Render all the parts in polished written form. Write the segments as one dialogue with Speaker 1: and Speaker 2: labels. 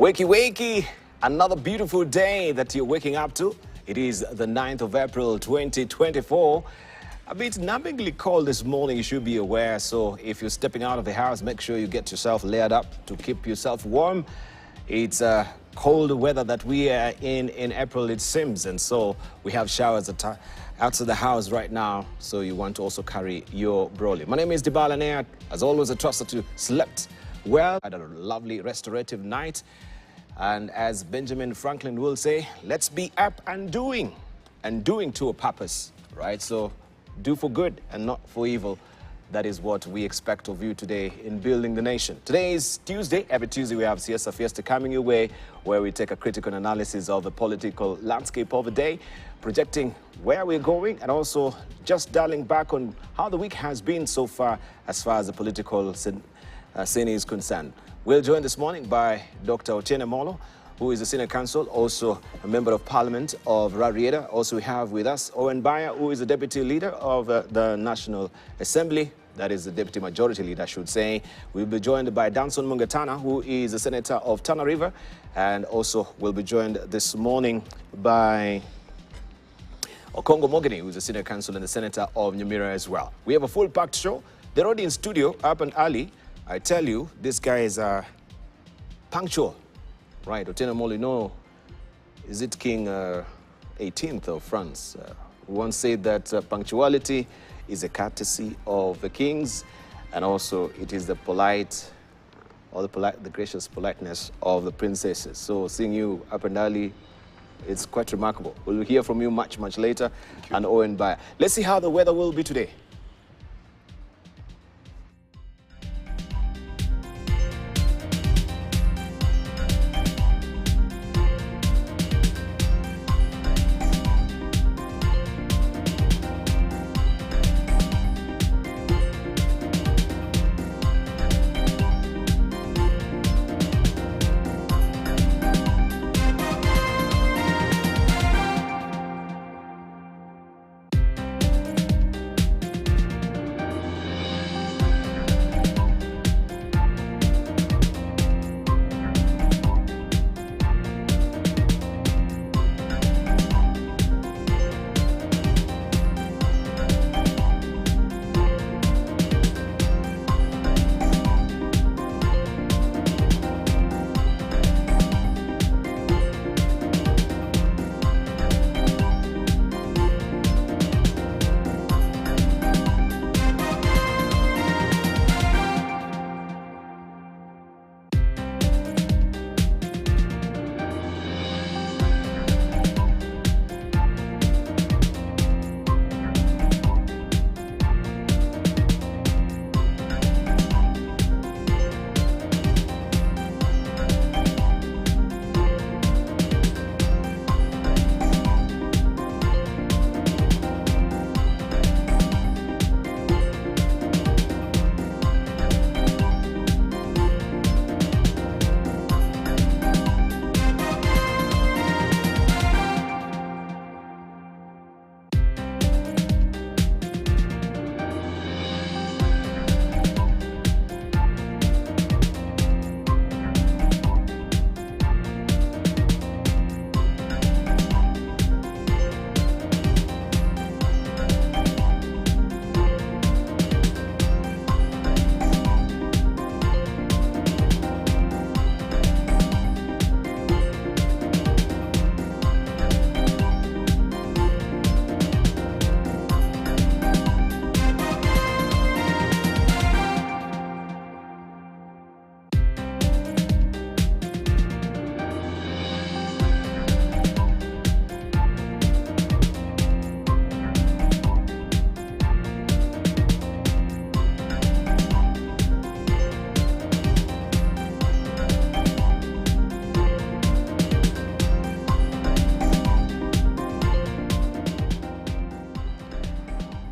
Speaker 1: Wakey, wakey, another beautiful day that you're waking up to. It is the 9th of April, 2024. A bit numbingly cold this morning, you should be aware. So if you're stepping out of the house, make sure you get yourself layered up to keep yourself warm. It's cold weather that we are in April, it seems. And so we have showers outside the house right now. So you want to also carry your brolly. My name is Dibala Nea. As always, I trust that you slept well, had a lovely restorative night. And as Benjamin Franklin will say, let's be up and doing to a purpose, right? So do for good and not for evil. That is what we expect of you today in building the nation. Today is Tuesday. Every Tuesday we have Siesta Fiesta coming your way, where we take a critical analysis of the political landscape of the day, projecting where we're going, and also just dialing back on how the week has been so far as the political scene is concerned. We're joined this morning by Dr. Otieno Molo, who is a senior counsel, also a member of parliament of Rarieda. Also we have with us Owen Baya, who is the deputy leader of the National Assembly. That is the deputy majority leader, I should say. We'll be joined by Danson Mungatana, who is a senator of Tana River. And also we'll be joined this morning by Okongo Mogeni, who is a senior counsel and the senator of Nyamira as well. We have a full-packed show. They're already in studio, up and early. I tell you, this guy is punctual, right? Otieno Molo, you know, is it King 18th of France? Who once said that punctuality is a courtesy of the kings, and also it is the the gracious politeness of the princesses. So seeing you up and early, it's quite remarkable. We'll hear from you much later. And Owen Baya. Let's see how the weather will be today.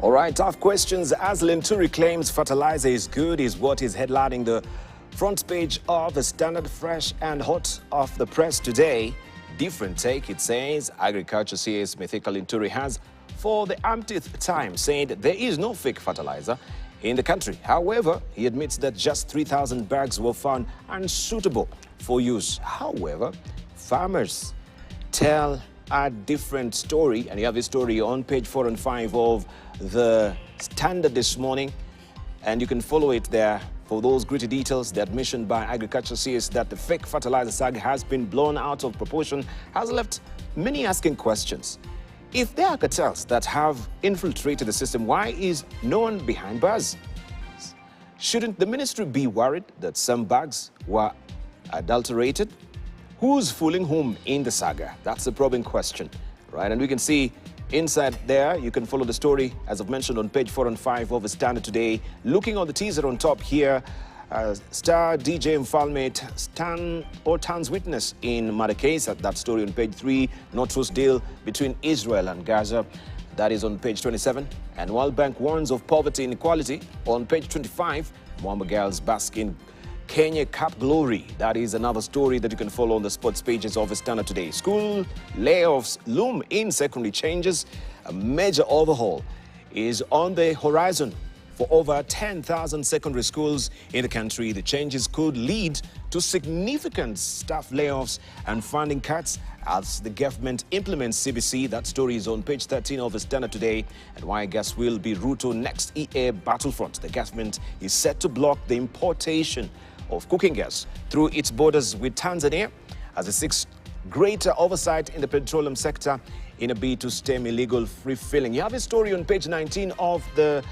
Speaker 1: All right, tough questions. As Lenturi claims fertilizer is good, is what is headlining the front page of the Standard, fresh and hot off the press today. Different take, it says. Agriculture CS Mithika Lenturi has, for the umpteenth time, said there is no fake fertilizer in the country. However, he admits that just 3,000 bags were found unsuitable for use. However, farmers tell a different story, and you have a story on page 4 and 5 of the Standard this morning, and you can follow it there. For those gritty details, the admission by Agriculture CS that the fake fertilizer saga has been blown out of proportion has left many asking questions. If there are cartels that have infiltrated the system, why is no one behind bars? Shouldn't the ministry be worried that some bags were adulterated? Who's fooling whom in the saga? That's the probing question, right? And we can see inside there, you can follow the story, as I've mentioned, on page 4 and 5 of the Standard today. Looking on the teaser on top here, star DJ Mfalme Tan's witness in murder case. That story on page 3. No truce deal between Israel and Gaza. That is on page 27. And World Bank warns of poverty inequality on page 25. Mwamba girls bask in Kenya Cup glory. That is another story that you can follow on the sports pages of the Standard today. School layoffs loom in secondary changes. A major overhaul is on the horizon for over 10,000 secondary schools in the country. The changes could lead to significant staff layoffs and funding cuts as the government implements CBC. That story is on page 13 of the Standard today. And why gas will be Ruto next EA battlefront. The government is set to block the importation of cooking gas through its borders with Tanzania as it seeks greater oversight in the petroleum sector in a bid to stem illegal refueling. You have a story on page 19 of the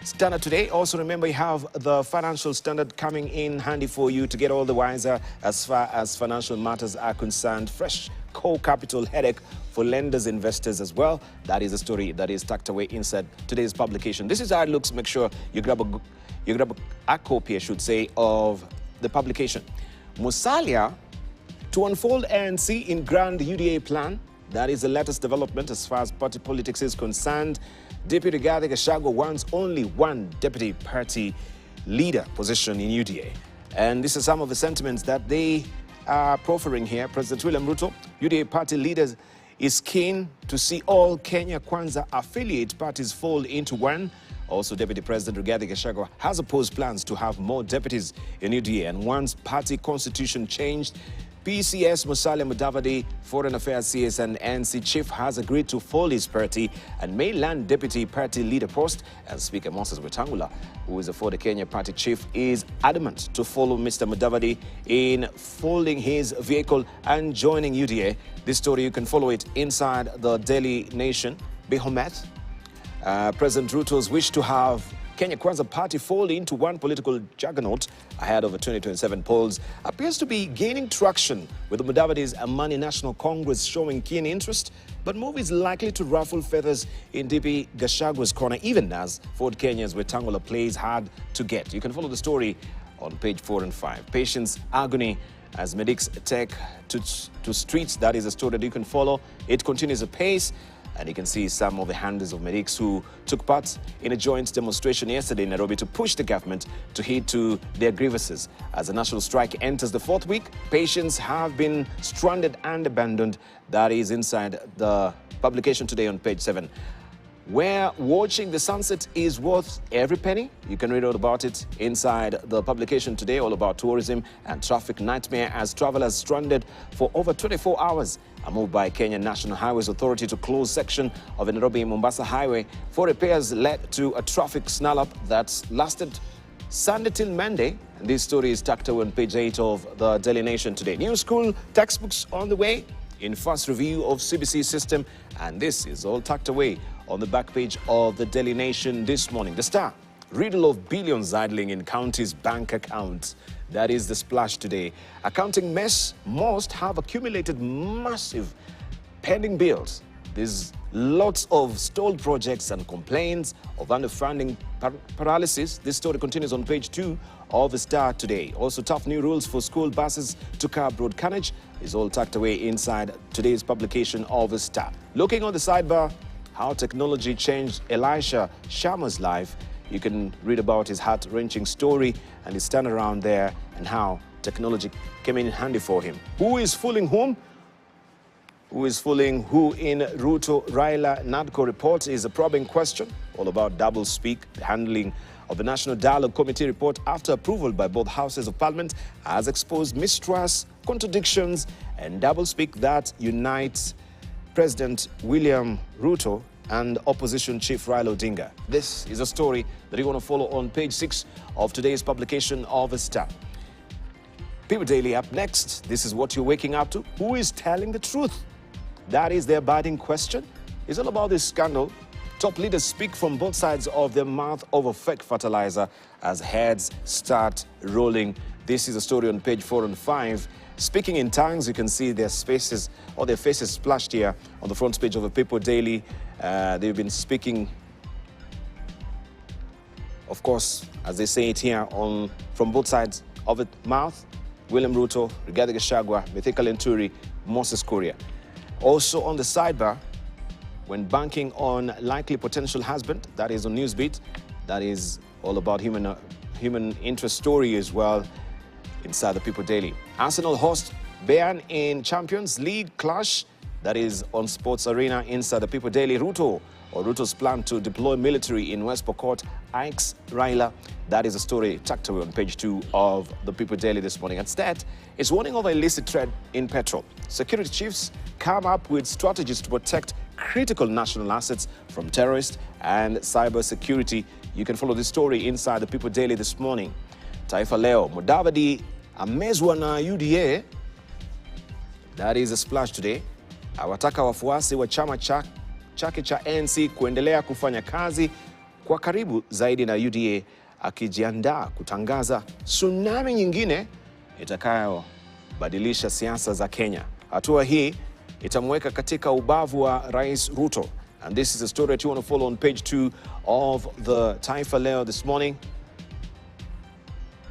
Speaker 1: Standard today. Also remember, you have the Financial Standard coming in handy for you to get all the wiser as far as financial matters are concerned. Fresh core capital headache for lenders, investors as well. That is a story that is tucked away inside today's publication. This is how it looks. Make sure you grab a copy, I should say, of the publication. Musalia to unfold ANC in grand UDA plan. That is the latest development as far as party politics is concerned. Deputy Rigathi Gachagua wants only one deputy party leader position in UDA. And these are some of the sentiments that they are proffering here. President William Ruto, UDA party leaders, is keen to see all Kenya Kwanza affiliate parties fall into one. Also, Deputy President Rigathi Gachagua has opposed plans to have more deputies in UDA and wants party constitution changed. PCS Musalia Mudavadi, Foreign Affairs CS and NC Chief, has agreed to fold his party and may land deputy party leader post. And Speaker Moses Wetangula, who is a Ford Kenya party chief, is adamant to follow Mr. Mudavadi in folding his vehicle and joining UDA. This story, you can follow it inside the Daily Nation. Behomet, President Ruto's wish to have Kenya Kwanza party fold into one political juggernaut ahead of the 2027 polls appears to be gaining traction, with the Mudavadi's Amani National Congress showing keen interest, but move is likely to ruffle feathers in DP Gachagua's corner, even as Ford Kenya's Wetangula plays hard to get. You can follow the story on page 4 and 5. Patients' agony as medics take to streets. That is a story that you can follow. It continues apace. And you can see some of the handlers of medics who took part in a joint demonstration yesterday in Nairobi to push the government to heed to their grievances. As the national strike enters the 4th week, patients have been stranded and abandoned. That is inside the publication today on page 7. Where watching the sunset is worth every penny. You can read all about it inside the publication today, all about tourism and traffic nightmare as travelers stranded for over 24 hours. A move by Kenya National Highways Authority to close section of the Nairobi-Mombasa Highway for repairs led to a traffic snarl-up that lasted Sunday till Monday. And this story is tucked away on page 8 of the Daily Nation today. New school textbooks on the way in first review of CBC system, and this is all tucked away on the back page of the Daily Nation this morning. The Star, riddle of billions idling in counties' bank accounts. That is the splash today. Accounting mess must have accumulated massive pending bills. There's lots of stalled projects and complaints of underfunding paralysis. This story continues on page 2 of the Star today. Also, tough new rules for school buses to curb road carnage is all tucked away inside today's publication of the Star. Looking on the sidebar, how technology changed Elisha Sharma's life. You can read about his heart-wrenching story and his turnaround there and how technology came in handy for him. Who is fooling whom? Who is fooling who in Ruto Raila NADCO report is a probing question, all about double speak. The handling of the National Dialogue Committee report after approval by both houses of parliament has exposed mistrust, contradictions and double speak that unites President William Ruto and opposition chief Raila Odinga. This is a story that you want to follow on page 6 of today's publication of The Star. People Daily up next. This is what you're waking up to. Who is telling the truth? That is the abiding question. It's all about this scandal. Top leaders speak from both sides of their mouth over fake fertilizer as heads start rolling. This is a story on page 4 and 5. Speaking in tongues, you can see their faces splashed here on the front page of the People Daily. They've been speaking, of course, as they say it here, from both sides of the mouth. William Ruto, Rigathi Gachagua, Mithika Lenturi, Moses Kuria. Also on the sidebar, when banking on likely potential husband, that is on Newsbeat, that is all about human interest story as well inside the People Daily. Arsenal host Bayern in Champions League clash, that is on Sports Arena inside the People Daily. Ruto's plan to deploy military in West Pokot, Ike's Raila. That is a story tucked away on page 2 of the People Daily this morning. Instead, it's warning of illicit trade in petrol. Security chiefs come up with strategies to protect critical national assets from terrorists and cyber security. You can follow this story inside the People Daily this morning. Taifa Leo, Mudavadi amezwa na UDA. That is a splash today. Awataka wafuasi wa chama chake cha ANC kuendelea kufanya kazi kwa karibu zaidi na UDA, akijiandaa kutangaza tsunami nyingine itakayobadilisha siasa za Kenya. Hatua hii itamweka katika ubavu wa Rais Ruto. And this is a story that you want to follow on page 2 of the Taifa Leo this morning.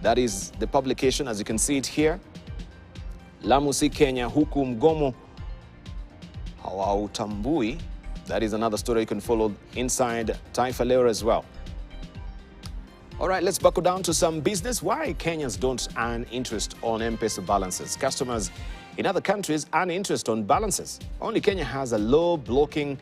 Speaker 1: That is the publication, as you can see it here. Lamu si Kenya huku mgomo hawautambui. That is another story you can follow inside Taifa Leo as well. All right, let's buckle down to some business. Why Kenyans don't earn interest on M-Pesa balances. Customers in other countries earn interest on balances. Only Kenya has a low blocking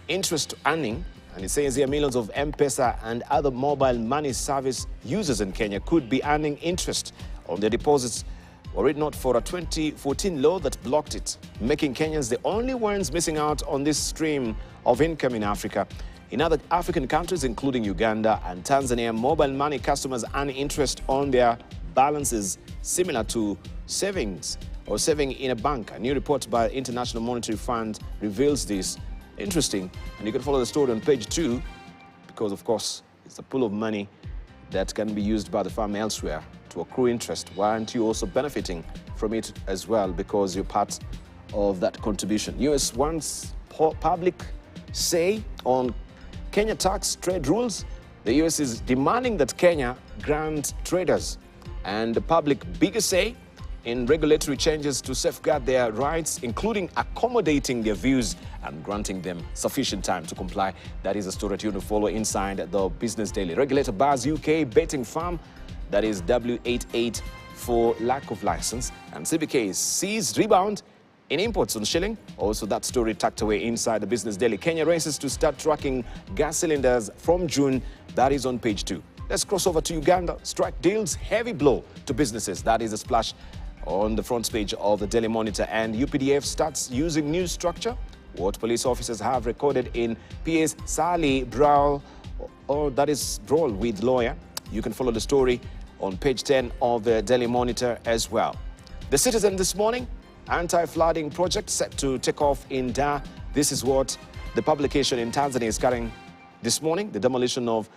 Speaker 1: interest earning. And it says here millions of M-Pesa and other mobile money service users in Kenya could be earning interest on their deposits were it not for a 2014 law that blocked it, making Kenyans the only ones missing out on this stream of income in Africa. In other African countries, including Uganda and Tanzania, mobile money customers earn interest on their balances similar to savings or saving in a bank. A new report by International Monetary Fund reveals this. Interesting. And you can follow the story on page 2 because, of course, it's a pool of money that can be used by the firm elsewhere to accrue interest. Why aren't you also benefiting from it as well because you're part of that contribution? US wants public say on Kenya tax trade rules. The US is demanding that Kenya grant traders and the public bigger say in regulatory changes to safeguard their rights, including accommodating their views and granting them sufficient time to comply. That is a story that you want to follow inside the Business Daily. Regulator bars UK betting farm, that is W88, for lack of license. And CBK sees rebound in imports on shilling. Also that story tucked away inside the Business Daily. Kenya races to start tracking gas cylinders from June. That is on page 2. Let's cross over to Uganda. Strike deals heavy blow to businesses. That is a splash on the front page of the Daily Monitor. And UPDF starts using new structure. What police officers have recorded in PA's Sally Brawl, or that is brawl with lawyer. You can follow the story on page 10 of the Daily Monitor as well. The Citizen this morning, anti-flooding project set to take off in Dar. This is what the publication in Tanzania is carrying this morning. The demolition of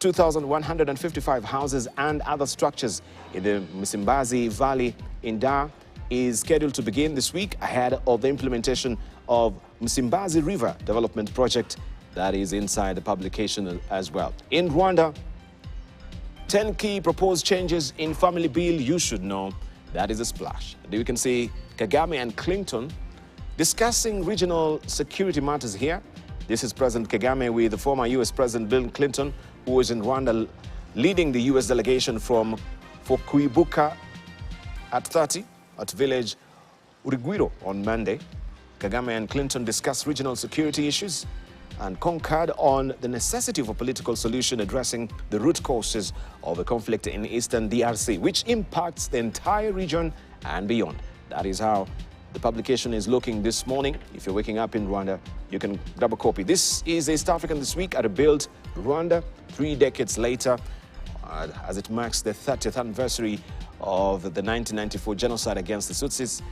Speaker 1: 2,155 houses and other structures in the Msimbazi Valley in Dar is scheduled to begin this week ahead of the implementation of Msimbazi River Development Project. That is inside the publication as well. In Rwanda, 10 key proposed changes in family bill you should know. That is a splash. You can see Kagame and Clinton discussing regional security matters here. This is President Kagame with the former US President Bill Clinton, who was in Rwanda leading the US delegation for Kuibuka at 30 at village Urugwiro on Monday. Kagame and Clinton discussed regional security issues and concurred on the necessity of a political solution addressing the root causes of the conflict in eastern DRC, which impacts the entire region and beyond. That is how the publication is looking this morning. If you're waking up in Rwanda, you can grab a copy. This is East African This Week at a Build Rwanda, 3 decades later, as it marks the 30th anniversary of the 1994 genocide against the Tutsis.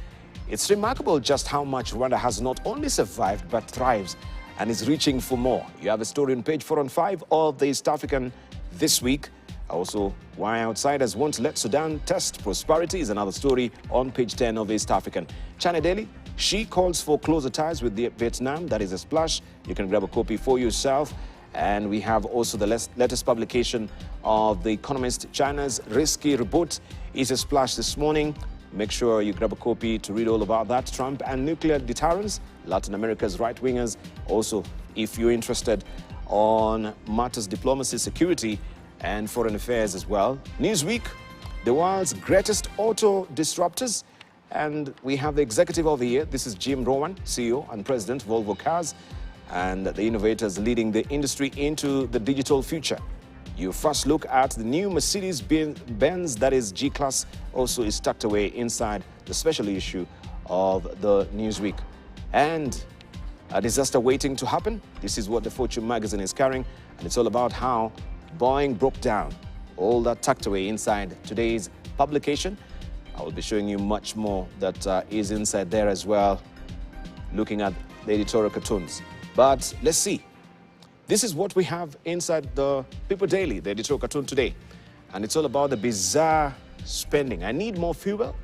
Speaker 1: It's remarkable just how much Rwanda has not only survived but thrives and is reaching for more. You have a story on page 4 and 5 of the East African This Week. Also, why outsiders won't let Sudan test prosperity is another story on page 10 of East African. China Daily, Xi calls for closer ties with Vietnam. That is a splash. You can grab a copy for yourself. And we have also the latest publication of The Economist. China's risky report is a splash this morning. Make sure you grab a copy to read all about that. Trump and nuclear deterrence, Latin America's right-wingers. Also, if you're interested on matters diplomacy, security, and foreign affairs as well. Newsweek, the world's greatest auto disruptors. And we have the executive of the year. This is Jim Rowan, CEO and President, Volvo Cars, and the innovators leading the industry into the digital future. You first look at the new Mercedes-Benz, that is G-Class, also is tucked away inside the special issue of the Newsweek. And a disaster waiting to happen. This is what the Fortune magazine is carrying, and it's all about how Boeing broke down. All that tucked away inside today's publication. I will be showing you much more that is inside there as well, looking at the editorial cartoons. But let's see. This is what we have inside the People Daily, the editorial cartoon today. And it's all about the bizarre spending. I need more fuel.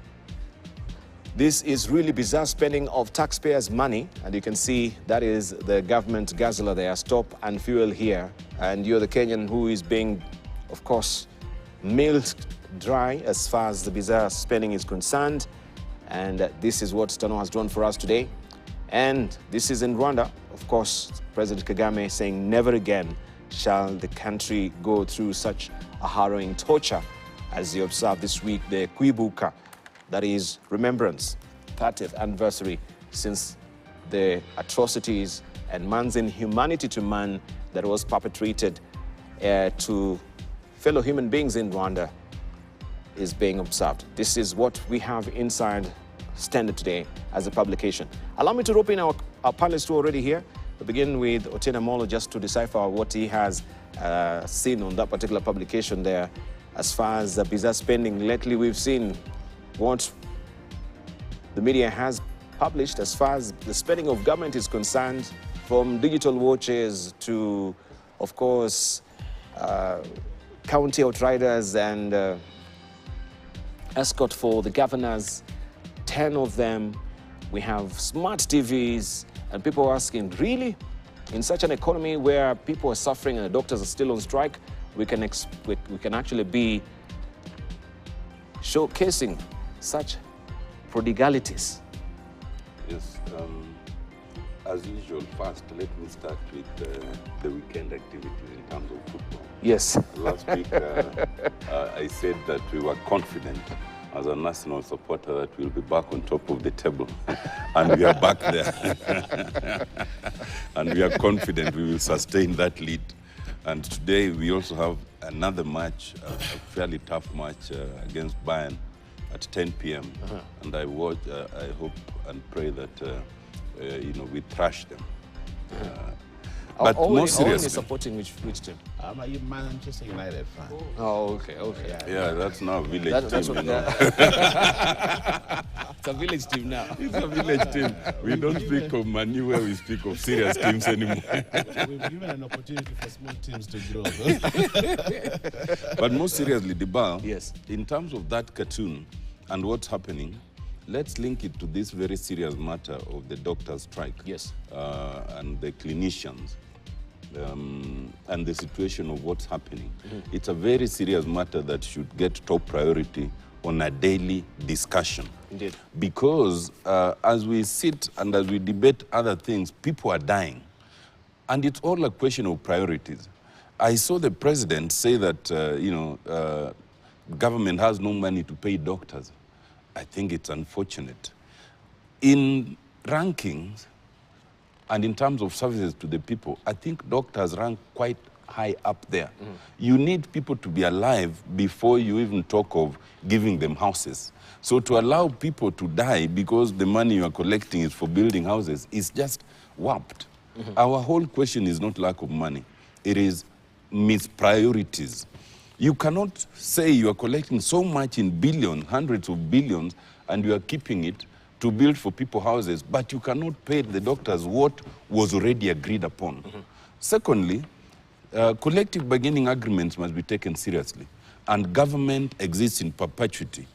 Speaker 1: This is really bizarre spending of taxpayers' money. And you can see that is the government guzzler there. Stop and fuel here. And you're the Kenyan who is being, of course, milked dry as far as the bizarre spending is concerned. And this is what Stano has drawn for us today. And this is in Rwanda. Of course, President Kagame saying never again shall the country go through such a harrowing torture as you observe this week, the Kwibuka, that is remembrance, 30th anniversary since the atrocities and man's inhumanity to man that was perpetrated to fellow human beings in Rwanda is being observed. This is what we have inside Standard today as a publication. Allow me to rope in our panelists who are already here. We begin with Otieno Molo just to decipher what he has seen on that particular publication there. As far as the bizarre spending, lately we've seen what the media has published as far as the spending of government is concerned, from digital watches to, of course, county outriders and escort for the governors, 10 of them. We have smart TVs, and people are asking, really? In such an economy where people are suffering and the doctors are still on strike, we can actually be showcasing such prodigalities.
Speaker 2: Yes, as usual, first, let me start with the weekend activities in terms of football.
Speaker 1: Yes.
Speaker 2: Last week, I said that we were confident as a national supporter that we'll be back on top of the table. And we are back there. And we are confident we will sustain that lead. And today we also have another match, a fairly tough match against Bayern at 10 p.m. And I hope and pray that we thrash them. But more seriously,
Speaker 1: supporting which team?
Speaker 3: I'm a Manchester United fan.
Speaker 1: Oh, okay.
Speaker 2: Yeah, that's now a village team.
Speaker 1: It's a village team now.
Speaker 2: It's a village team. We don't speak of Manu where we speak of serious teams anymore.
Speaker 3: We've given an opportunity for small teams to grow.
Speaker 2: But more seriously, Dibal,
Speaker 1: yes,
Speaker 2: in terms of that cartoon and what's happening, let's link it to this very serious matter of the doctors' strike.
Speaker 1: Yes.
Speaker 2: And the clinicians. And the situation of what's happening. It's a very serious matter that should get top priority on a daily discussion.
Speaker 1: Indeed.
Speaker 2: Because as we sit and as we debate other things, people are dying. And it's all a question of priorities. I saw the president say that, government has no money to pay doctors. I think it's unfortunate. In rankings and in terms of services to the people, I think doctors rank quite high up there. You need people to be alive before you even talk of giving them houses. So to allow people to die because the money you are collecting is for building houses is just warped. Our whole question is not lack of money. It is mispriorities. You cannot say you are collecting so much in billions, hundreds of billions, and you are keeping it to build for people houses, but you cannot pay the doctors what was already agreed upon. Secondly, collective bargaining agreements must be taken seriously, and government exists in perpetuity.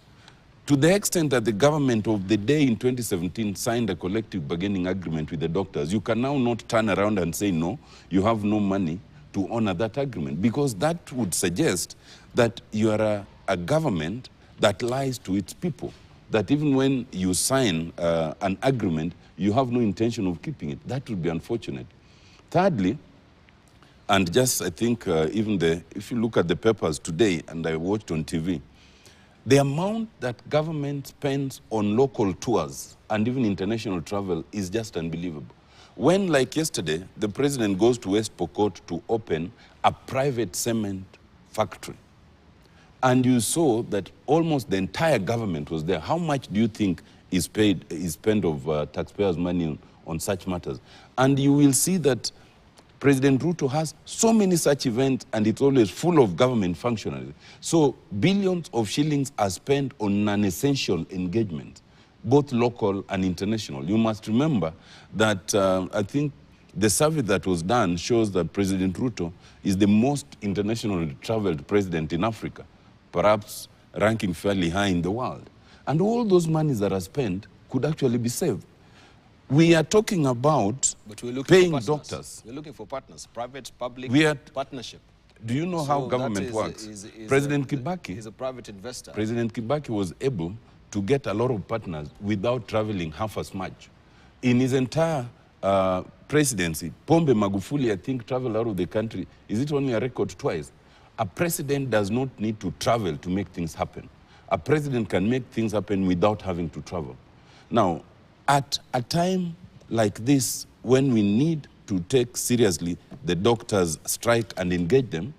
Speaker 2: To the extent that the government of the day in 2017 signed a collective bargaining agreement with the doctors, you can now not turn around and say, no, you have no money to honor that agreement, because that would suggest that you are a government that lies to its people, that even when you sign an agreement, you have no intention of keeping it. That would be unfortunate. Thirdly, and just I think if you look at the papers today, and I watched on TV, the amount that government spends on local tours and even international travel is just unbelievable. When, like yesterday, the president goes to West Pokot to open a private cement factory, and you saw that almost the entire government was there, how much do you think is spent of taxpayers' money on such matters? And you will see that President Ruto has so many such events, and it's always full of government functionaries. So billions of shillings are spent on non-essential engagements, both local and international. You must remember that I think the survey that was done shows that President Ruto is the most internationally traveled president in Africa, perhaps ranking fairly high in the world. And all those monies that are spent could actually be saved. We are talking about paying doctors.
Speaker 1: We're looking for partners, private, public partnership.
Speaker 2: Do you know how government works? President Kibaki
Speaker 1: is a private investor.
Speaker 2: President Kibaki was able to get a lot of partners without traveling half as much. In his entire presidency, Pombe Magufuli, I think, traveled out of the country. Is it only a record twice? A president does not need to travel to make things happen. A president can make things happen without having to travel. Now, at a time like this, when we need to take seriously the doctors' strike and engage them,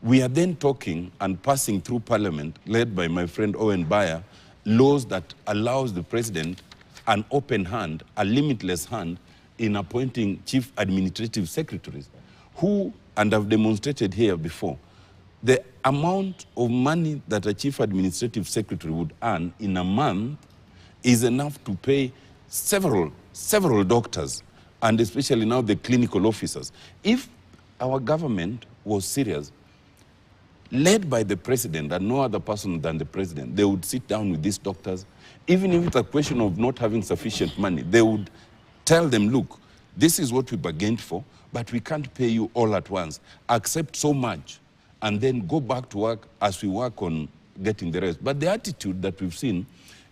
Speaker 2: we are then talking and passing through Parliament, led by my friend Owen Bayer, laws that allows the president an open hand, a limitless hand, in appointing chief administrative secretaries, who, and I've demonstrated here before, the amount of money that a chief administrative secretary would earn in a month is enough to pay several doctors, and especially now the clinical officers. If our government was serious, led by the president and no other person than the president, they would sit down with these doctors. Even if it's a question of not having sufficient money, they would tell them, look, this is what we bargained for, but we can't pay you all at once. Accept so much, and then go back to work as we work on getting the rest. But the attitude that we've seen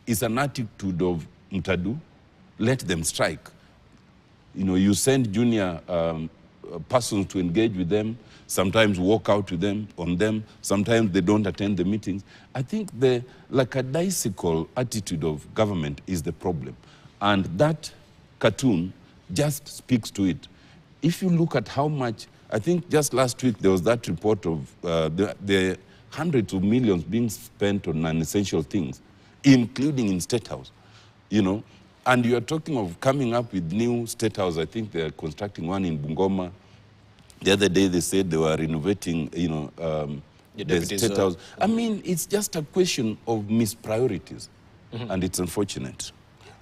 Speaker 2: is an attitude of mtadu, let them strike. You know, you send junior persons to engage with them, sometimes walk out with them, on them, sometimes they don't attend the meetings. I think the lackadaisical attitude of government is the problem. And that cartoon just speaks to it. If you look at how much, I think just last week there was that report of the hundreds of millions being spent on non-essential things, including in State House, you know. And you're talking of coming up with new State House. I think they're constructing one in Bungoma. The other day they said they were renovating, you know, the State House. I mean, it's just a question of mispriorities, and it's unfortunate.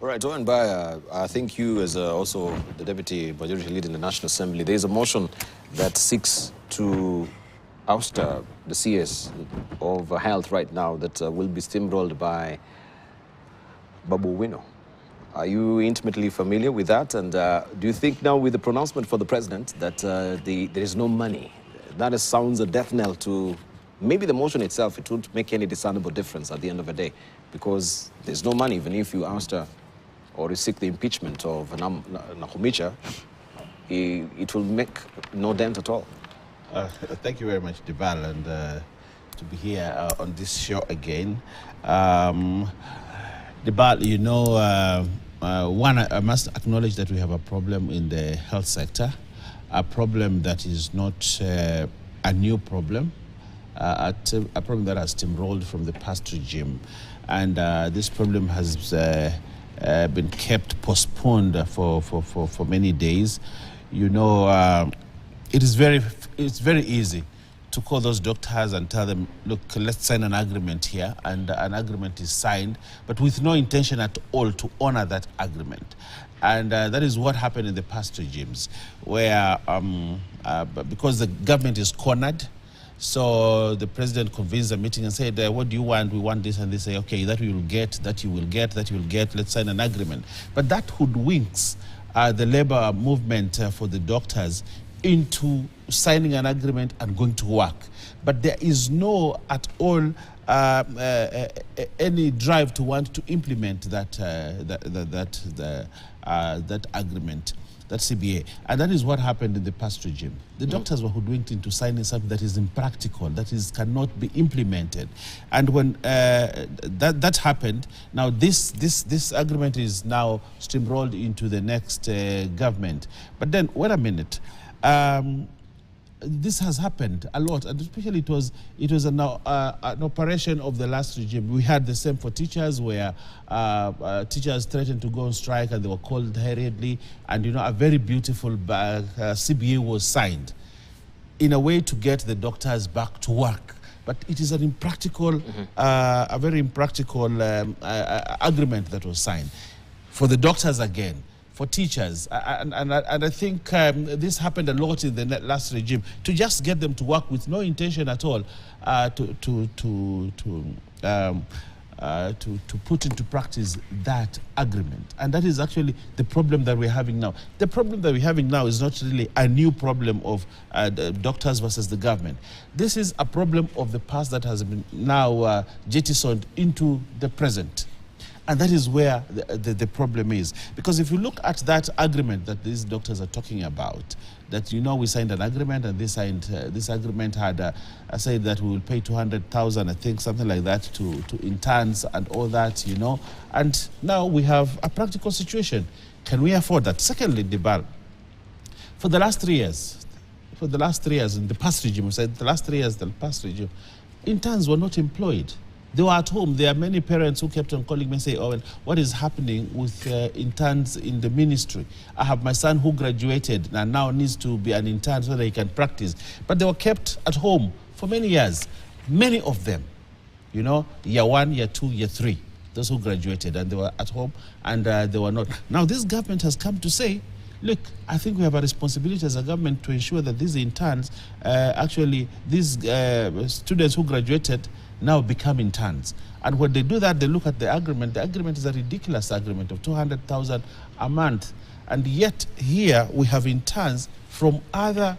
Speaker 1: All right, Owen Bayer, I think you as also the Deputy Majority Leader in the National Assembly, there is a motion that seeks to ouster the CS of health right now that will be steamrolled by Babu Wino. Are you intimately familiar with that? And do you think now with the pronouncement for the president that there is no money, that sounds a death knell to maybe the motion itself? It won't make any discernible difference at the end of the day, because there's no money even if you ouster or you seek the impeachment of Nakhumicha, it will make no dent at all.
Speaker 3: Thank you very much, Deval, and to be here on this show again. Deval, you know, one, I must acknowledge that we have a problem in the health sector, a problem that is not a new problem, a problem that has steamrolled from the past regime. And this problem has been kept postponed for many days. You know, it's very easy to call those doctors and tell them, look, let's sign an agreement here, and an agreement is signed, but with no intention at all to honor that agreement. And that is what happened in the past regimes, where because the government is cornered, so the president convenes a meeting and said, what do you want? We want this. And they say, okay, that we will get, that you will get, that you will get, let's sign an agreement. But that hoodwinks the labor movement for the doctors into signing an agreement and going to work. But there is no at all any drive to want to implement that agreement, that CBA. And that is what happened in the past regime. The doctors were hoodwinked into signing something that is impractical, that cannot be implemented. And when that happened, now this agreement is now steamrolled into the next government. But then, wait a minute. This has happened a lot, and especially it was an operation of the last regime. We had the same for teachers, where teachers threatened to go on strike and they were called hurriedly, and you know, a very beautiful CBA was signed in a way to get the doctors back to work. But it is an impractical, a very impractical agreement that was signed for the doctors again. For teachers, and I think this happened a lot in the last regime, to just get them to work with no intention at all to put into practice that agreement. And that is actually the problem that we're having now. The problem that we're having now is not really a new problem of the doctors versus the government. This is a problem of the past that has been now jettisoned into the present. And that is where the problem is. Because if you look at that agreement that these doctors are talking about, that, you know, we signed an agreement, and this agreement had said that we will pay 200,000, I think, something like that, to interns and all that, you know. And now we have a practical situation. Can we afford that? Secondly, Dibal, for the last 3 years, in the past regime, we said the last 3 years, the past regime, interns were not employed. They were at home. There are many parents who kept on calling me and say, Owen, what is happening with interns in the ministry? I have my son who graduated and now needs to be an intern so that he can practice. But they were kept at home for many years. Many of them, you know, year 1, year 2, year 3, those who graduated, and they were at home and they were not. Now this government has come to say, look, I think we have a responsibility as a government to ensure that these interns, actually these students who graduated, now become interns. And when they do that, they look at the agreement. The agreement is a ridiculous agreement of 200,000 a month. And yet here we have interns from other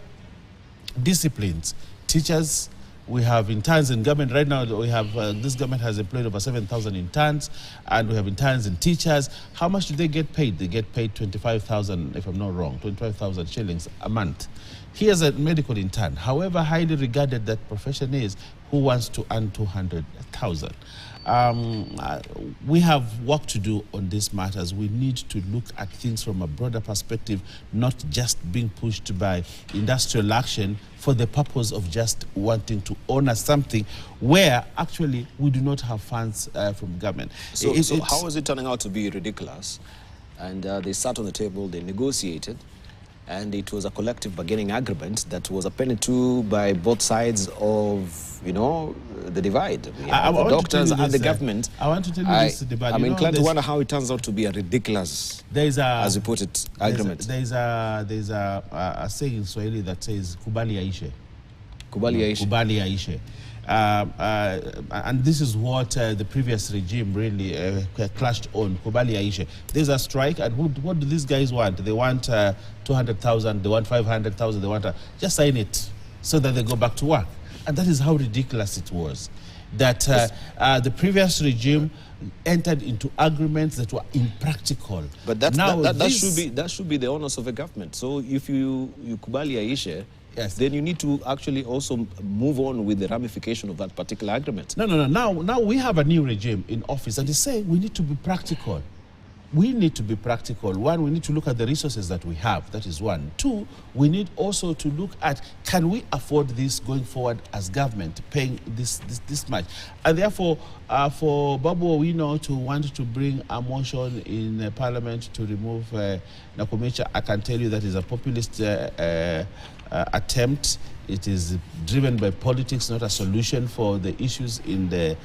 Speaker 3: disciplines. Teachers, we have interns in government. Right now we have, this government has employed over 7,000 interns, and we have interns in teachers. How much do they get paid? They get paid 25,000, if I'm not wrong, 25,000 shillings a month. Here's a medical intern, however highly regarded that profession is, who wants to earn 200,000. We have work to do on these matters. We need to look at things from a broader perspective, not just being pushed by industrial action for the purpose of just wanting to honor something where actually we do not have funds from government.
Speaker 1: So how is it turning out to be ridiculous? And they sat on the table, they negotiated, and it was a collective bargaining agreement that was appended to by both sides of, you know, the divide. The doctors and the government.
Speaker 3: I want to tell you this, Debate.
Speaker 1: I'm inclined to wonder how it turns out to be a ridiculous, as you put it, agreement.
Speaker 3: There's a saying in Swahili that says, kubali yaishe.
Speaker 1: Kubali yaishe.
Speaker 3: Kubali yaishe. And this is what the previous regime really clashed on, kubali yaishe. There's a strike, and what do these guys want? They want 200,000, they want 500,000, they want just sign it so that they go back to work. And that is how ridiculous it was. That the previous regime entered into agreements that were impractical.
Speaker 1: But that should be the onus of a government. So if you kubali yaishe, yes, then you need to actually also move on with the ramification of that particular agreement.
Speaker 3: No. Now we have a new regime in office, and they say we need to be practical. we need to be practical. One, we need to look at the resources that we have. That is one. Two, we need also to look at, can we afford this going forward as government, paying this much? And therefore, for Babu Owino to want to bring a motion in Parliament to remove Nakumicha, I can tell you that is a populist attempt. It is driven by politics, not a solution for the issues in the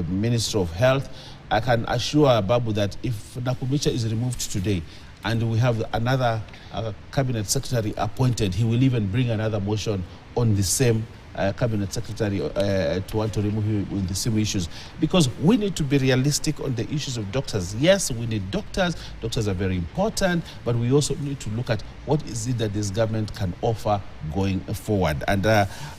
Speaker 3: Ministry of Health. I can assure Babu that if Nakumicha is removed today and we have another cabinet secretary appointed, he will even bring another motion on the same cabinet secretary to want to remove him with the same issues, because we need to be realistic on the issues of doctors. Yes, we need doctors. Doctors are very important, but we also need to look at what is it that this government can offer going forward. And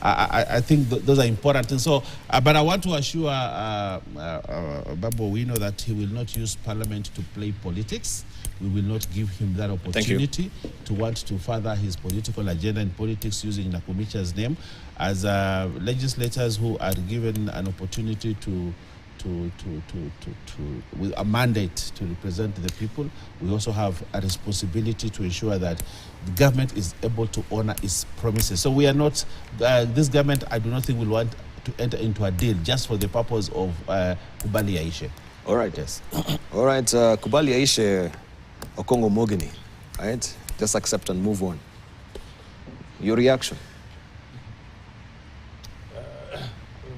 Speaker 3: I think those are important. And so, but I want to assure Babu Owino that he will not use Parliament to play politics. We will not give him that opportunity to want to further his political agenda in politics using Nakumicha's name. As legislators who are given an opportunity with a mandate to represent the people, we also have a responsibility to ensure that the government is able to honor its promises. So we are not, this government, I do not think will want to enter into a deal just for the purpose of Kubali Aishe.
Speaker 1: All right.
Speaker 3: Yes.
Speaker 1: All right, Kubali Aishe Okongo Mogini, right? Just accept and move on. Your reaction?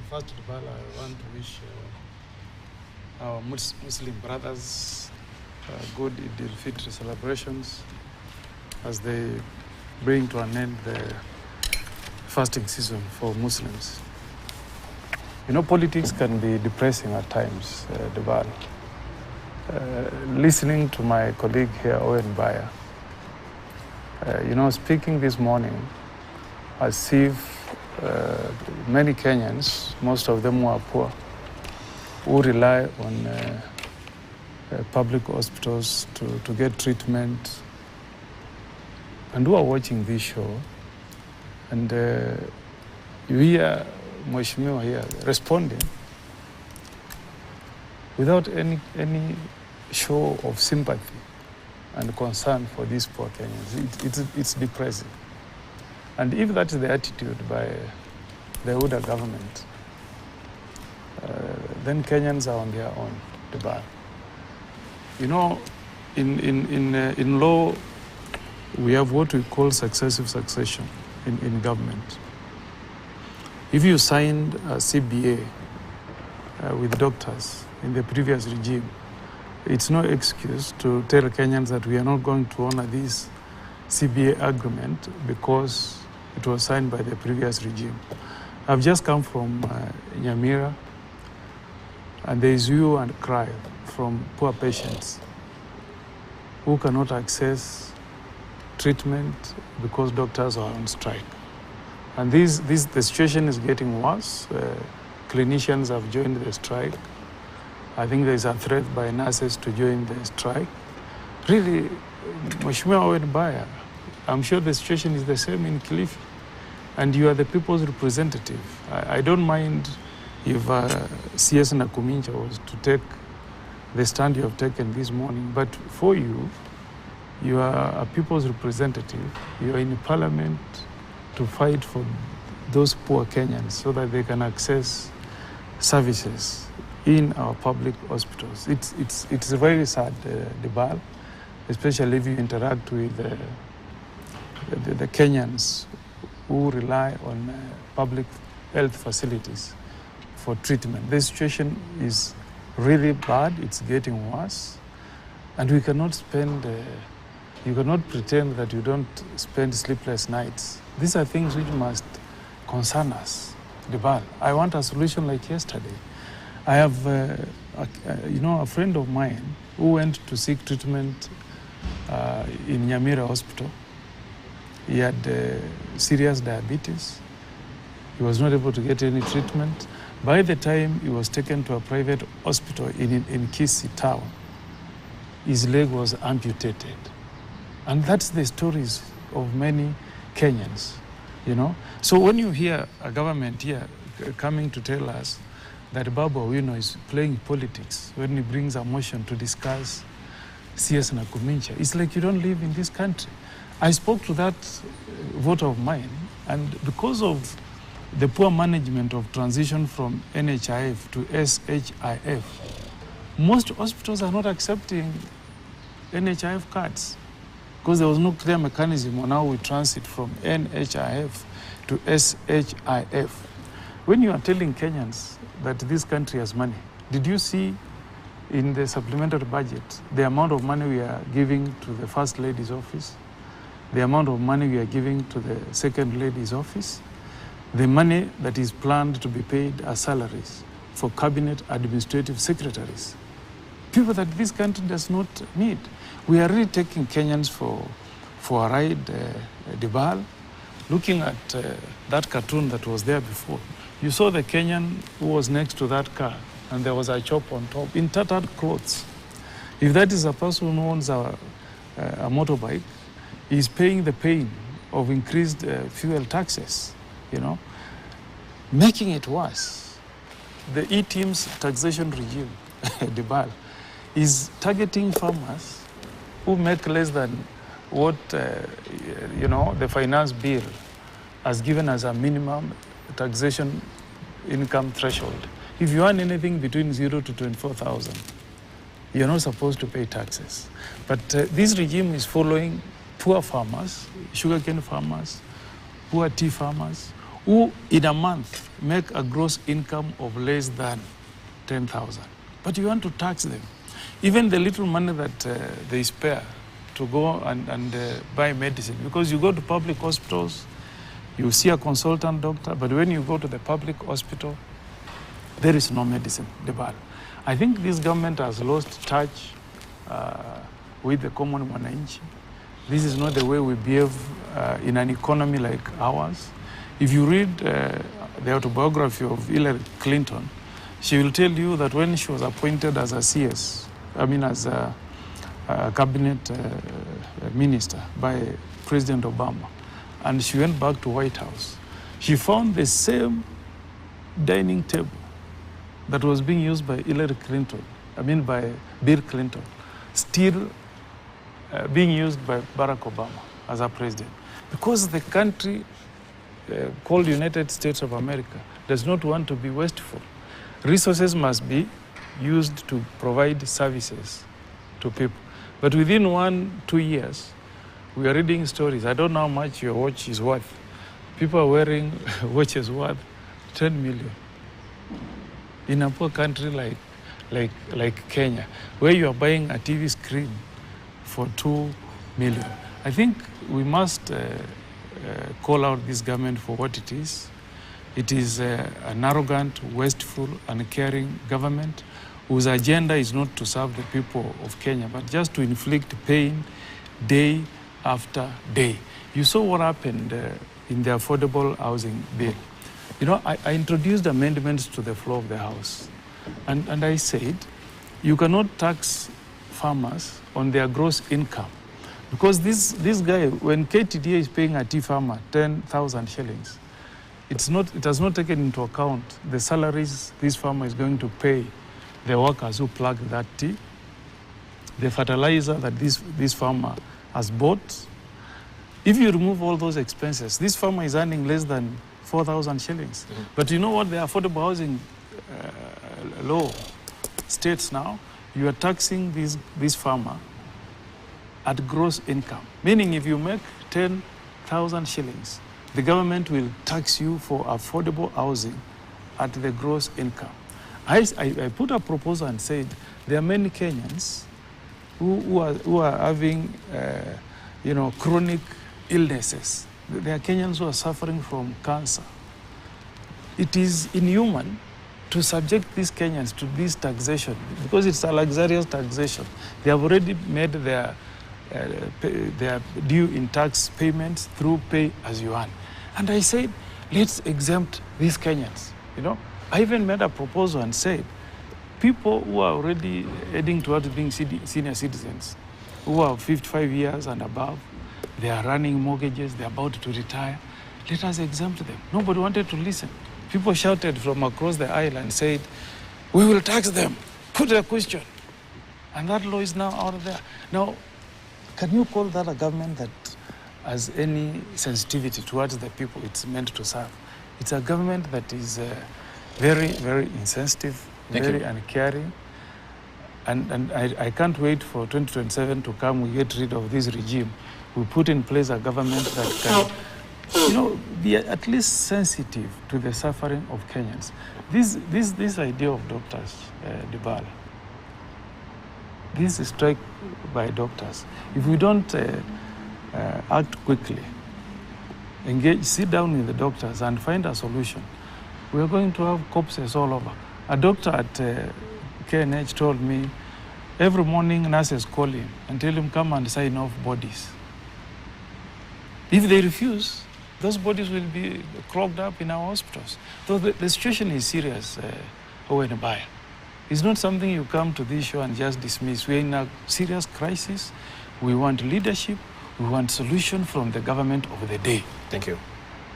Speaker 4: First of all, I want to wish our Muslim brothers good Eid al-Fitr celebrations as they bring to an end the fasting season for Muslims. You know, politics can be depressing at times, Debal. Listening to my colleague here, Owen Baya, you know, speaking this morning as if many Kenyans, most of them who are poor, who rely on public hospitals to get treatment, and who are watching this show, and you hear Mheshimiwa here responding without any show of sympathy and concern for these poor Kenyans. It's depressing. And if that is the attitude by the Uda government, then Kenyans are on their own, the bar. You know, in law, we have what we call successive succession in government. If you signed a CBA with doctors in the previous regime, it's no excuse to tell Kenyans that we are not going to honor this CBA agreement because it was signed by the previous regime. I've just come from Nyamira, and there is hue and cry from poor patients who cannot access treatment because doctors are on strike. And the situation is getting worse. Clinicians have joined the strike. I think there is a threat by nurses to join the strike. Really, Mheshimiwa Owen Baya, I'm sure the situation is the same in Kilifi. And you are the people's representative. I don't mind if CS Nakumicha was to take the stand you have taken this morning, but for you, you are a people's representative. You are in Parliament to fight for those poor Kenyans so that they can access services in our public hospitals. It's very sad, Debal, especially if you interact with the Kenyans who rely on public health facilities for treatment. The situation is really bad, it's getting worse, and we cannot spend, you cannot pretend that you don't spend sleepless nights. These are things which must concern us, Debal. I want a solution like yesterday. I have, a friend of mine who went to seek treatment in Nyamira Hospital. He had serious diabetes. He was not able to get any treatment. By the time he was taken to a private hospital in Kisii town, his leg was amputated. And that's the stories of many Kenyans, you know. So when you hear a government here coming to tell us that Babu Owino is playing politics when he brings a motion to discuss CS Nakumincha. It's like you don't live in this country. I spoke to that voter of mine, and because of the poor management of transition from NHIF to SHIF, most hospitals are not accepting NHIF cards because there was no clear mechanism on how we transit from NHIF to SHIF. When you are telling Kenyans that this country has money, did you see in the supplementary budget the amount of money we are giving to the First Lady's office, the amount of money we are giving to the Second Lady's office, the money that is planned to be paid as salaries for cabinet administrative secretaries, people that this country does not need? We are really taking Kenyans for a ride, Dibal. Looking at that cartoon that was there before, you saw the Kenyan who was next to that car, and there was a chop on top in tattered clothes. If that is a person who owns a motorbike, he's paying the pain of increased fuel taxes, you know, making it worse. The E-Team's taxation regime, Dibal, is targeting farmers who make less than what, the finance bill has given as a minimum taxation income threshold. If you earn anything between 0 to 24,000, you're not supposed to pay taxes. But this regime is following poor farmers, sugarcane farmers, poor tea farmers, who in a month make a gross income of less than 10,000. But you want to tax them. Even the little money that they spare to go and buy medicine, because you go to public hospitals, you see a consultant doctor, but when you go to the public hospital, there is no medicine, Debal. I think this government has lost touch with the common mwananchi. This is not the way we behave in an economy like ours. If you read the autobiography of Hillary Clinton, she will tell you that when she was appointed as a CS, as a cabinet minister by President Obama, and she went back to White House, she found the same dining table that was being used by Hillary Clinton, by Bill Clinton, still being used by Barack Obama as a president. Because the country called United States of America does not want to be wasteful. Resources must be used to provide services to people. But within 1-2 years, we are reading stories. I don't know how much your watch is worth. People are wearing watches worth 10 million. In a poor country like Kenya, where you are buying a TV screen for 2 million. I think we must call out this government for what it is. It is an arrogant, wasteful, uncaring government whose agenda is not to serve the people of Kenya, but just to inflict pain day after day. You saw what happened in the affordable housing bill. I introduced amendments to the floor of the House, and I said, you cannot tax farmers on their gross income. Because this guy, when KTDA is paying a tea farmer 10,000 shillings, it has not taken into account the salaries this farmer is going to pay the workers who plug that tea, the fertilizer that this farmer has bought. If you remove all those expenses, this farmer is earning less than 4,000 shillings. Mm-hmm. But you know what the affordable housing law states now? You are taxing this farmer at gross income. Meaning if you make 10,000 shillings, the government will tax you for affordable housing at the gross income. I put a proposal and said there are many Kenyans who are having chronic illnesses. There are Kenyans who are suffering from cancer. It is inhuman to subject these Kenyans to this taxation because it's a luxurious taxation. They have already made their due in tax payments through pay as you earn. And I said, let's exempt these Kenyans. I even made a proposal and said, people who are already heading towards being senior citizens, who are 55 years and above, they are running mortgages, they're about to retire, let us exempt them. Nobody wanted to listen. People shouted from across the island, said, we will tax them, put a question. And that law is now out there. Now, can you call that a government that has any sensitivity towards the people it's meant to serve? It's a government that is very, very insensitive, very uncaring. And I can't wait for 2027 to come, we get rid of this regime. We put in place a government that can, be at least sensitive to the suffering of Kenyans. This idea of doctors, Dibala, this is strike by doctors. If we don't act quickly, sit down with the doctors and find a solution, we're going to have corpses all over. A doctor at KNH told me every morning nurses call him and tell him, come and sign off bodies. If they refuse, those bodies will be clogged up in our hospitals. So the situation is serious, Owen Baya. It's not something you come to this show and just dismiss. We're in a serious crisis. We want leadership. We want solution from the government of the day.
Speaker 1: Thank you.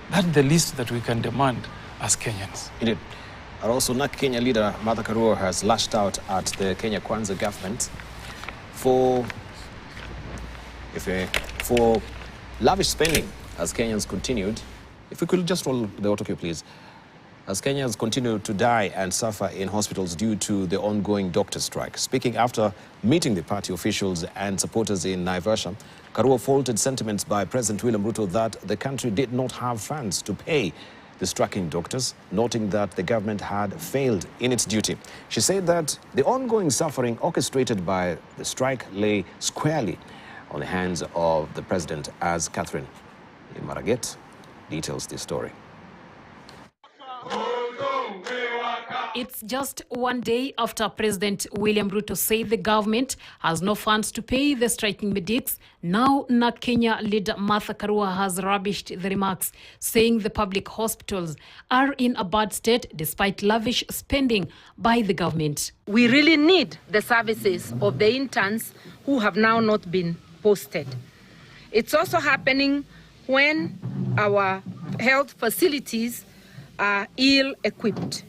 Speaker 4: That's the least that we can demand as Kenyans.
Speaker 1: Indeed. And also, NARC Kenya leader Martha Karua has lashed out at the Kenya Kwanza government for lavish spending as Kenyans continued. If we could just roll the auto cue, please. As Kenyans continue to die and suffer in hospitals due to the ongoing doctor strike. Speaking after meeting the party officials and supporters in Naivasha, Karua faulted sentiments by President William Ruto that the country did not have funds to pay the striking doctors, noting that the government had failed in its duty. She said that the ongoing suffering orchestrated by the strike lay squarely on the hands of the president, as Catherine Imaraget details this story.
Speaker 5: It's just one day after President William Ruto said the government has no funds to pay the striking medics. Now, NARC Kenya leader Martha Karua has rubbished the remarks, saying the public hospitals are in a bad state despite lavish spending by the government.
Speaker 6: We really need the services of the interns who have now not been posted. It's also happening when our health facilities are ill-equipped.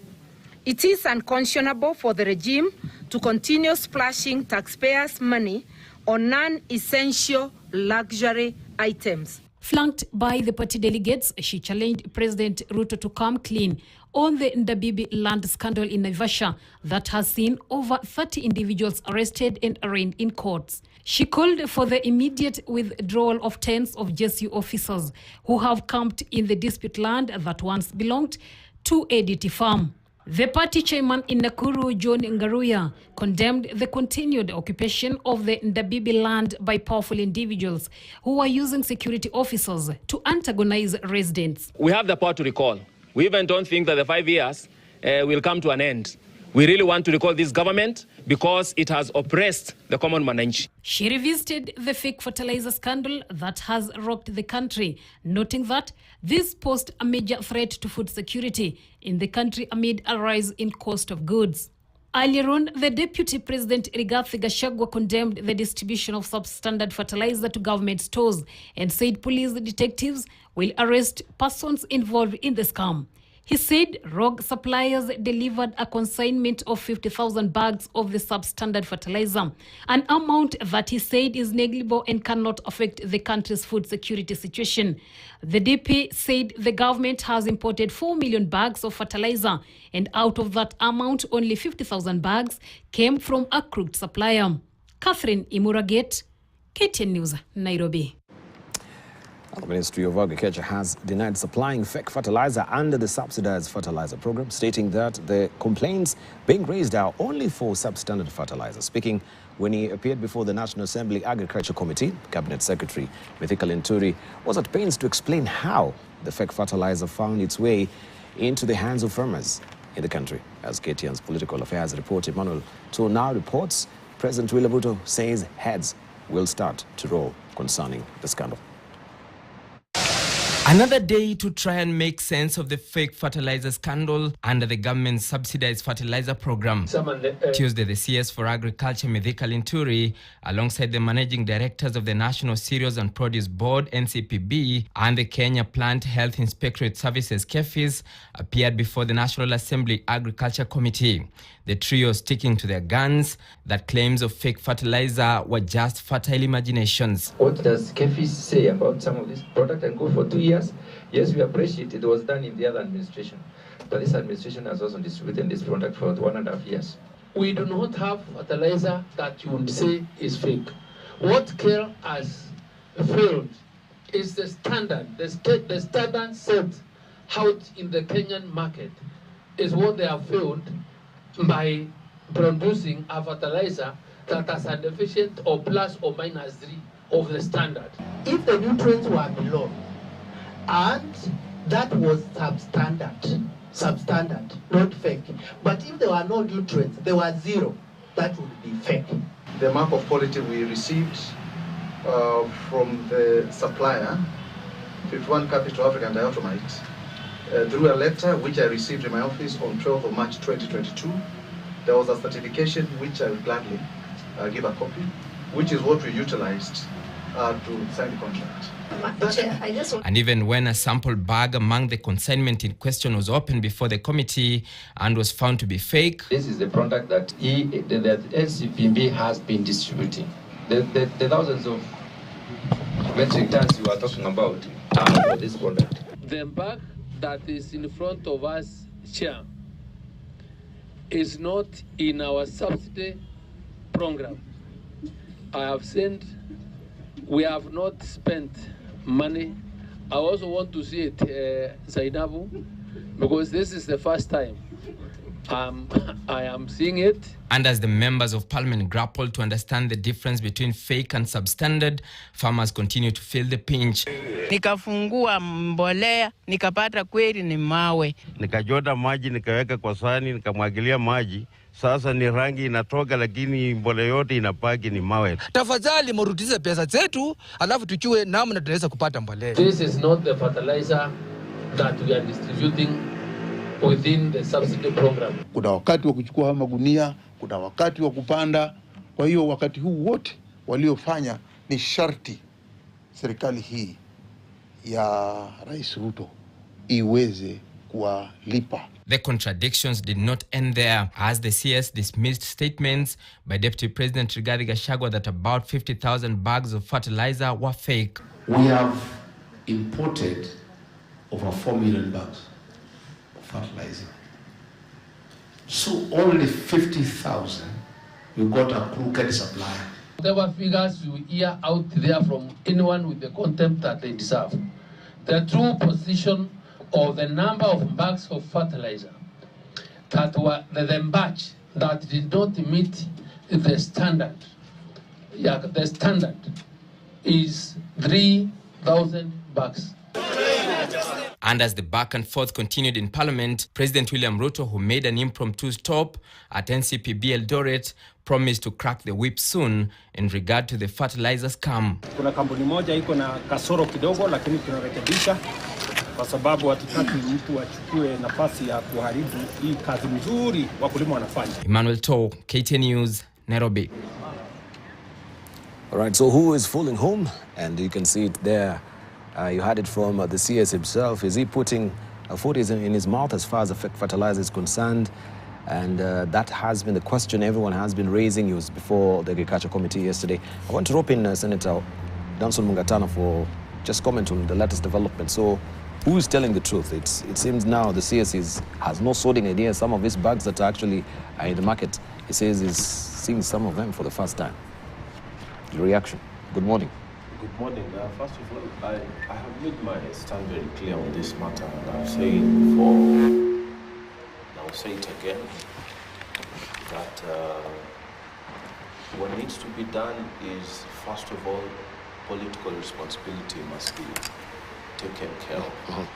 Speaker 6: It is unconscionable for the regime to continue splashing taxpayers' money on non-essential luxury items.
Speaker 5: Flanked by the party delegates, she challenged President Ruto to come clean on the Ndabibi land scandal in Naivasha that has seen over 30 individuals arrested and arraigned in courts. She called for the immediate withdrawal of tens of GSU officers who have camped in the dispute land that once belonged to ADT Farm. The party chairman in Nakuru, John Ngaruya, condemned the continued occupation of the Ndabibi land by powerful individuals who are using security officers to antagonize residents.
Speaker 7: We have the power to recall. We even don't think that the 5 years will come to an end. We really want to recall this government because it has oppressed the common mananchi.
Speaker 5: She revisited the fake fertilizer scandal that has rocked the country, noting that this posed a major threat to food security in the country amid a rise in cost of goods. Earlier on, the Deputy President Rigathi Gachagua condemned the distribution of substandard fertilizer to government stores and said police detectives will arrest persons involved in the scam. He said rogue suppliers delivered a consignment of 50,000 bags of the substandard fertilizer, an amount that he said is negligible and cannot affect the country's food security situation. The DP said the government has imported 4 million bags of fertilizer, and out of that amount, only 50,000 bags came from a crooked supplier. Catherine Imuraget, KTN News, Nairobi.
Speaker 1: The Ministry of Agriculture has denied supplying fake fertilizer under the subsidized fertilizer program, stating that the complaints being raised are only for substandard fertilizer. Speaking when he appeared before the National Assembly Agriculture Committee, Cabinet Secretary Mithika Linturi was at pains to explain how the fake fertilizer found its way into the hands of farmers in the country. As KTN's political affairs reporter Emmanuel To now reports, President William Ruto says heads will start to roll concerning the scandal.
Speaker 8: Another day to try and make sense of the fake fertilizer scandal under the government's subsidized fertilizer program. Tuesday, the CS for Agriculture, Mithika Linturi, alongside the managing directors of the National Cereals and Produce Board, NCPB, and the Kenya Plant Health Inspectorate Services, KEFIS, appeared before the National Assembly Agriculture Committee. The trio sticking to their guns that claims of fake fertilizer were just fertile imaginations.
Speaker 9: What does KEFIS say about some of this product and go for 2 years? Yes, we appreciate it was done in the other administration, but this administration has also distributed this product for 1.5 years.
Speaker 10: We do not have fertilizer that you would say is fake. What KEL has failed is the standard. The standard set out in the Kenyan market is what they have failed by producing a fertilizer that has an efficient or plus or minus 3 of the standard.
Speaker 11: If the nutrients were below and that was substandard, not fake. But if there were no nutrients, there were 0, that would be fake.
Speaker 12: The mark of quality we received from the supplier, 51 Capital African Diatomite, through a letter which I received in my office on 12th of March 2022. There was a certification which I will gladly give a copy, which is what we utilized to sign the contract.
Speaker 8: And even when a sample bag among the consignment in question was opened before the committee and was found to be fake.
Speaker 9: This is the product that the NCPB has been distributing. The thousands of metric tons you are talking about are for this product.
Speaker 10: The bag that is in front of us, Chair, is not in our subsidy program. I have sent, we have not spent money. I also want to see it, Zainabu, because this is the first time I am seeing it.
Speaker 8: And as the members of parliament grapple to understand the difference between fake and substandard, farmers continue to feel the pinch.
Speaker 13: Nikafungua mbolea, nikapata kweli ni mawe.
Speaker 14: Nikajota maji, nikaweka kwa sahani, nikamwagilia maji. Sasa ni rangi inatoka lakini mbolea yote inapaki ni mawe.
Speaker 15: Tafadhali mrudishe pesa zetu, alafu tuchue namna tunaweza kupata mbolea.
Speaker 10: This is not the fertilizer that we are distributing within the subsidy program.
Speaker 16: Kuna wakati wa kuchukua magunia, kuna wakati wa kupanda. Kwa hiyo wakati huu wote waliofanya ni sharti serikali hii ya Rais Ruto iweze kuwalipa.
Speaker 8: The contradictions did not end there, as the CS dismissed statements by Deputy President Rigathi Gachagua that about 50,000 bags of fertilizer were fake.
Speaker 17: We have imported over 4 million bags of fertilizer. So only 50,000 we got a crooked supplier.
Speaker 10: Whatever figures you hear out there from anyone with the contempt that they deserve, the true position of the number of bags of fertilizer that were the batch that did not meet the standard. Yeah, the standard is 3,000 bags.
Speaker 8: And as the back and forth continued in Parliament, President William Ruto, who made an impromptu stop at NCPB Eldoret, promised to crack the whip soon in regard to the fertilizer scam.
Speaker 18: Kuna kampuni moja iko na kasoro kidogo, lakini tunarekebisha kwa sababu hatutaki mtu achukue nafasi ya kuharibu hii kazi nzuri wakulima wanafanya.
Speaker 8: Emmanuel To, KTN News, Nairobi.
Speaker 1: All right, so who is fooling whom? And you can see it there. You heard it from the CS himself. Is he putting food in his mouth as far as the fertilizer is concerned? And that has been the question everyone has been raising. He was before the Agriculture Committee yesterday. I want to rope in Senator Danson Mungatana for just comment on the latest development. So who is telling the truth? It seems now the CS has no sorting idea. Some of his bags that are actually in the market, he says he's seeing some of them for the first time. Your reaction? Good morning.
Speaker 19: Good morning. First of all, I have made my stand very clear on this matter. I've said it before, and I'll say it again, that what needs to be done is, first of all, political responsibility must be taken care of,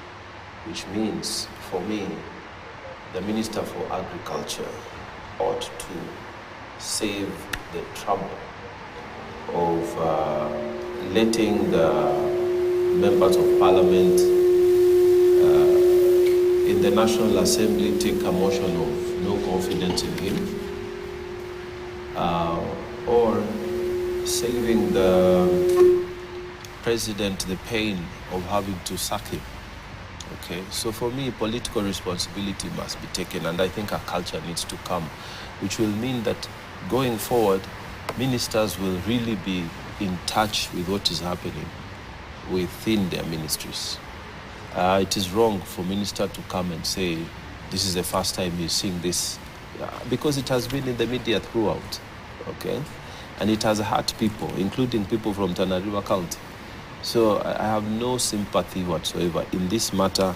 Speaker 19: which means, for me, the Minister for Agriculture ought to save the trouble of letting the members of parliament the National Assembly take a motion of no confidence in him, or saving the president the pain of having to sack him. Okay, so for me, political responsibility must be taken, and I think a culture needs to come, which will mean that going forward, ministers will really be in touch with what is happening within their ministries. It is wrong for minister to come and say, this is the first time you're seeing this, because it has been in the media throughout, okay? And it has hurt people, including people from Tana River County. So I have no sympathy whatsoever in this matter.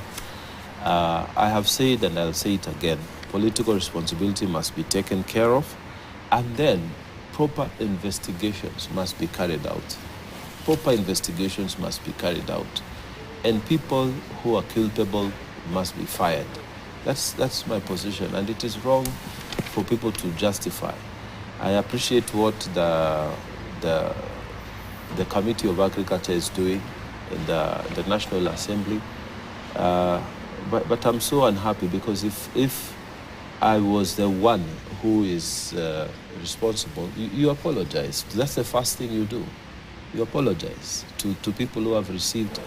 Speaker 19: I have said, and I'll say it again, political responsibility must be taken care of, and then proper investigations must be carried out. Proper investigations must be carried out. And people who are culpable must be fired. That's my position, and it is wrong for people to justify. I appreciate what the Committee of Agriculture is doing in the National Assembly, but I'm so unhappy, because if I was the one who is responsible, you apologize. That's the first thing you do. You apologize to people who have received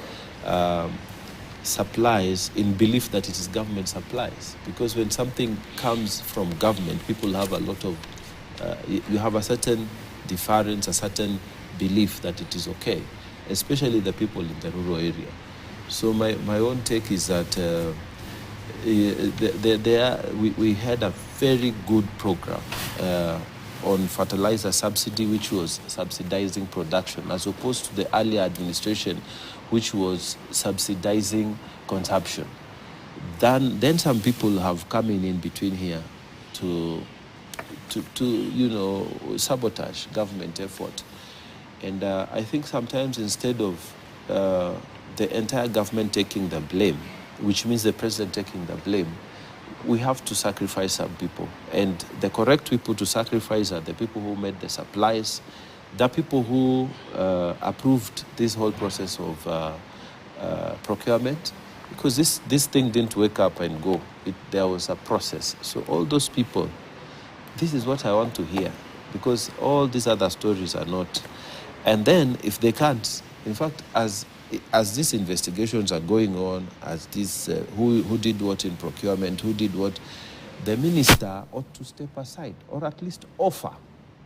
Speaker 19: supplies in belief that it is government supplies. Because when something comes from government, people have a lot of, you have a certain deference, a certain belief that it is okay, especially the people in the rural area. So my own take is that we had a very good program on fertilizer subsidy, which was subsidizing production, as opposed to the earlier administration, which was subsidizing consumption. Then some people have come in between here to sabotage government effort. And I think sometimes instead of the entire government taking the blame, which means the president taking the blame, we have to sacrifice some people. And the correct people to sacrifice are the people who made the supplies, the people who approved this whole process of procurement, because this thing didn't wake up and go. There was a process. So all those people, this is what I want to hear, because all these other stories are not. And then if they can't, in fact, as these investigations are going on, as this who did what in procurement, who did what, the minister ought to step aside, or at least offer,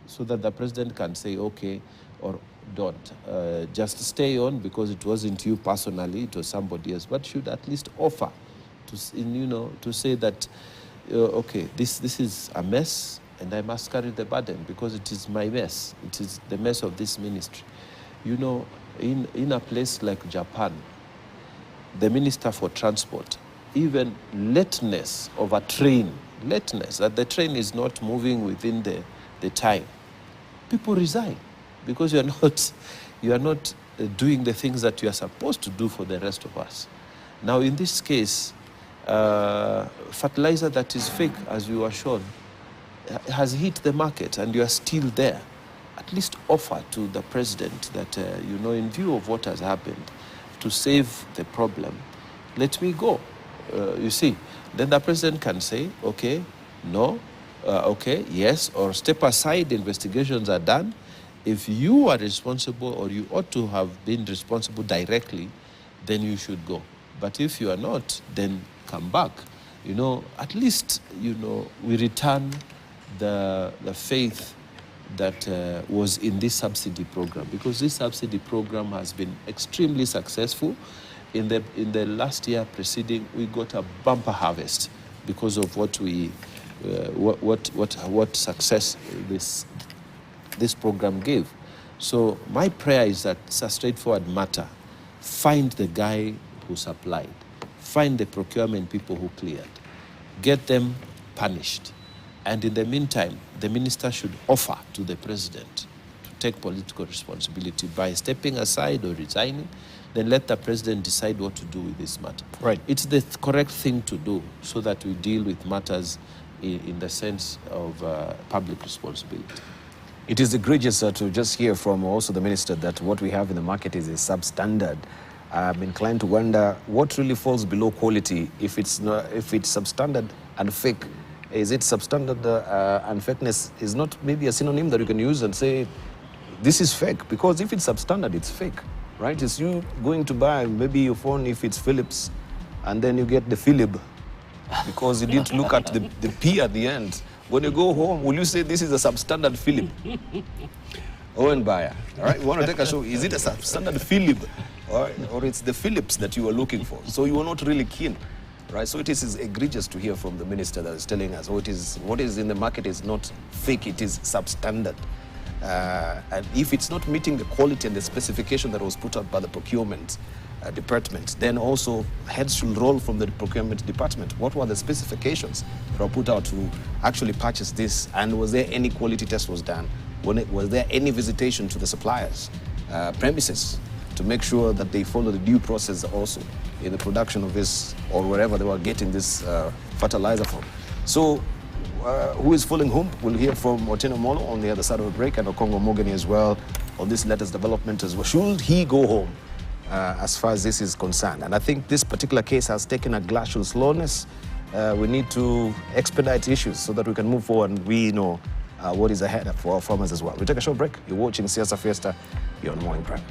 Speaker 19: so that the president can say, okay, or don't. Just stay on because it wasn't you personally, it was somebody else, but should at least offer to say that, okay, this is a mess, and I must carry the burden because it is my mess. It is the mess of this ministry. In a place like Japan, the Minister for Transport, even lateness of a train, that the train is not moving within the time, people resign because you are not doing the things that you are supposed to do for the rest of us. Now, in this case, fertilizer that is fake, as you were shown, has hit the market, and you are still there. At least offer to the president that, in view of what has happened, to save the problem, let me go. You see, then the president can say, okay, no, okay, yes, or step aside, investigations are done. If you are responsible, or you ought to have been responsible directly, then you should go. But if you are not, then come back. At least, we return the faith that was in this subsidy program, because this subsidy program has been extremely successful. In the last year preceding, we got a bumper harvest because of what success this program gave. So my prayer is that it's a straightforward matter. Find the guy who supplied, find the procurement people who cleared, get them punished. And in the meantime, the minister should offer to the president to take political responsibility by stepping aside or resigning. Then let the president decide what to do with this matter.
Speaker 1: Right.
Speaker 19: It's the correct thing to do so that we deal with matters in the sense of public responsibility.
Speaker 1: It is egregious to just hear from also the minister that what we have in the market is a substandard I'm inclined to wonder what really falls below quality if it's substandard and fake. Is it substandard and fakeness is not maybe a synonym that you can use and say this is fake? Because if it's substandard, it's fake, right? It's you going to buy maybe your phone if it's Philips, and then you get the Philip because you didn't look at the P at the end. When you go home, will you say this is a substandard Philip? Owen buyer, all right? You want to take a show? Is it a substandard Philip, or it's the Philips that you are looking for? So you are not really keen. Right, so it is egregious to hear from the minister that is telling us what is in the market is not fake, it is substandard. And if it's not meeting the quality and the specification that was put out by the procurement department, then also heads should roll from the procurement department. What were the specifications that were put out to actually purchase this? And was there any quality test was done? Was there any visitation to the suppliers' premises to make sure that they follow the due process also in the production of this or wherever they were getting this fertilizer from? So who is falling home? We'll hear from Otieno Molo on the other side of the break, and Okongo Mogani as well on this latest development as well. Should he go home as far as this is concerned? And I think this particular case has taken a glacial slowness. We need to expedite issues so that we can move forward and we know what is ahead for our farmers as well. We take a short break. You're watching Siasa Fiesta. You're on Morning Prime.